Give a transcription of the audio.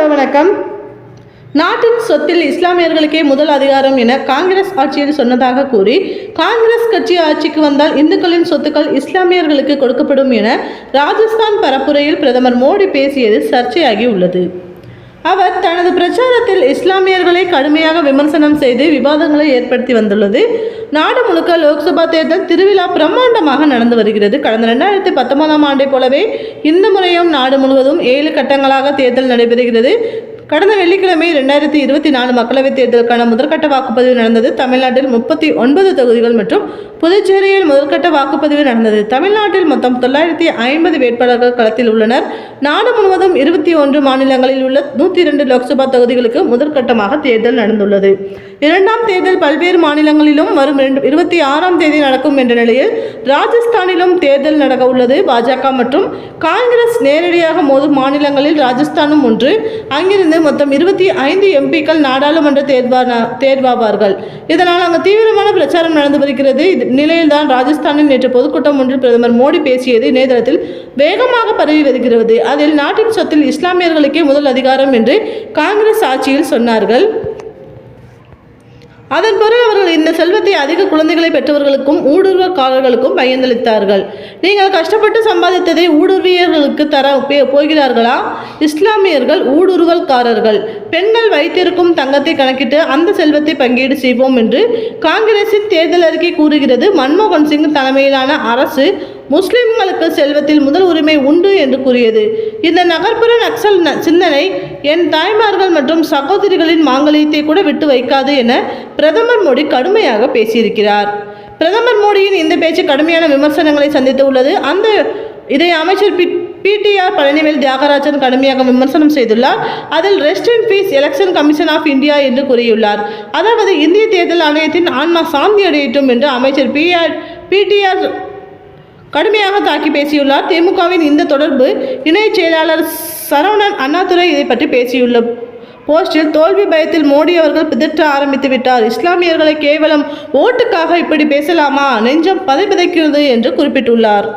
Hello வணக்கம். நாட்டின் சொத்தில் இஸ்லாமியர்களுக்கே முதல் அதிகாரம் என காங்கிரஸ் ஆட்சியில் சொன்னதாக கூறி காங்கிரஸ் கட்சி ஆட்சிக்கு வந்தால் இந்துக்களின் சொத்துக்கள் இஸ்லாமியர்களுக்கு கொடுக்கப்படும் என ராஜஸ்தான் பரப்புரையில் பிரதமர் மோடி பேசியது சர்ச்சையாகி உள்ளது. அவர் தனது பிரச்சாரத்தில் இஸ்லாமியர்களை கடுமையாக விமர்சனம் செய்து விவாதங்களை ஏற்படுத்தி வந்துள்ளது. நாடு முழுக்க லோக்சபா தேர்தல் திருவிழா பிரம்மாண்டமாக நடந்து வருகிறது. கடந்த 2019ஆம் ஆண்டை போலவே இந்த முறையும் நாடு முழுவதும் 7 கட்டங்களாக தேர்தல் நடைபெறுகிறது. கடந்த வெள்ளிக்கிழமை 2024 மக்களவைத் தேர்தலுக்கான முதற்கட்ட வாக்குப்பதிவு நடந்தது. தமிழ்நாட்டில் 39 தொகுதிகள் மற்றும் புதுச்சேரியில் முதற்கட்ட வாக்குப்பதிவு நடந்தது. தமிழ்நாட்டில் மொத்தம் 950 வேட்பாளர்கள் களத்தில் உள்ளனர். நாடு முழுவதும் 21 மாநிலங்களில் உள்ள 102 லோக்சபா தொகுதிகளுக்கு முதற்கட்டமாக தேர்தல் நடந்துள்ளது. இரண்டாம் தேர்தல் பல்வேறு மாநிலங்களிலும் வரும் 26ஆம் தேதி நடக்கும் என்ற நிலையில் ராஜஸ்தானிலும் தேர்தல் நடக்க உள்ளது. பாஜக மற்றும் காங்கிரஸ் நேரடியாக மோதும் மாநிலங்களில் ராஜஸ்தானும் ஒன்று. அங்கிருந்து மொத்தம் 25 எம்பிக்கள் நாடாளுமன்ற தேர்வாவார்கள். இதனால் அங்கு தீவிரமான பிரச்சாரம் நடந்து வருகிறது. நிலையில்தான் ராஜஸ்தானில் நேற்று பொதுக்கூட்டம் ஒன்றில் பிரதமர் மோடி பேசியது இணையதளத்தில் வேகமாக பரவி வருகிறது. அதில் நாட்டின் சொத்தில் இஸ்லாமியர்களுக்கே முதல் அதிகாரம் என்று காங்கிரஸ் ஆட்சியில் சொன்னார்கள். அதன் பிறகு அவர்கள் இந்த செல்வத்தை அதிக குழந்தைகளை பெற்றவர்களுக்கும் ஊடுருவல்காரர்களுக்கும் பயந்தளித்தார்கள். நீங்கள் கஷ்டப்பட்டு சம்பாதித்ததை ஊடுருவியர்களுக்கு தர போகிறார்களா? இஸ்லாமியர்கள் ஊடுருவல்காரர்கள். பெண்கள் வைத்திருக்கும் தங்கத்தை கணக்கிட்டு அந்த செல்வத்தை பங்கீடு செய்வோம் என்று காங்கிரசின் தேர்தல் அறிக்கை கூறுகிறது. மன்மோகன் சிங் தலைமையிலான அரசு முஸ்லிம்களுக்கு செல்வத்தில் முதல் உரிமை உண்டு என்று கூறியது. இந்த நகர்ப்புற நக்சல் சிந்தனை என் தாய்மார்கள் மற்றும் சகோதரிகளின் மாங்கல்யத்தை கூட விட்டு வைக்காது என பிரதமர் மோடி கடுமையாக பேசியிருக்கிறார். பிரதமர் மோடியின் இந்த பேச்சு கடுமையான விமர்சனங்களை சந்தித்து உள்ளது. இதை அமைச்சர் பிடிஆர் பழனிவேல் தியாகராஜன் கடுமையாக விமர்சனம் செய்துள்ளார். அதில் rest in peace election commission of India என்று கூறியுள்ளார். அதாவது இந்திய தேர்தல் ஆணையத்தின் ஆன்மா சாந்தி அடையட்டும் என்று அமைச்சர் பிடிஆர் கடுமையாக தாக்கி பேசியுள்ளார். திமுகவின் இந்த தொடர்பு இணை செயலாளர் சரவணன் அண்ணாதுரை இதை பற்றி பேசியுள்ள போஸ்டில் தோல்வி பயத்தில் மோடி அவர்கள் பிதற்ற ஆரம்பித்து விட்டார். இஸ்லாமியர்களை கேவலம் ஓட்டுக்காக இப்படி பேசலாமா? நெஞ்சம் பதைபதைக்கிறது என்று குறிப்பிட்டுள்ளார்.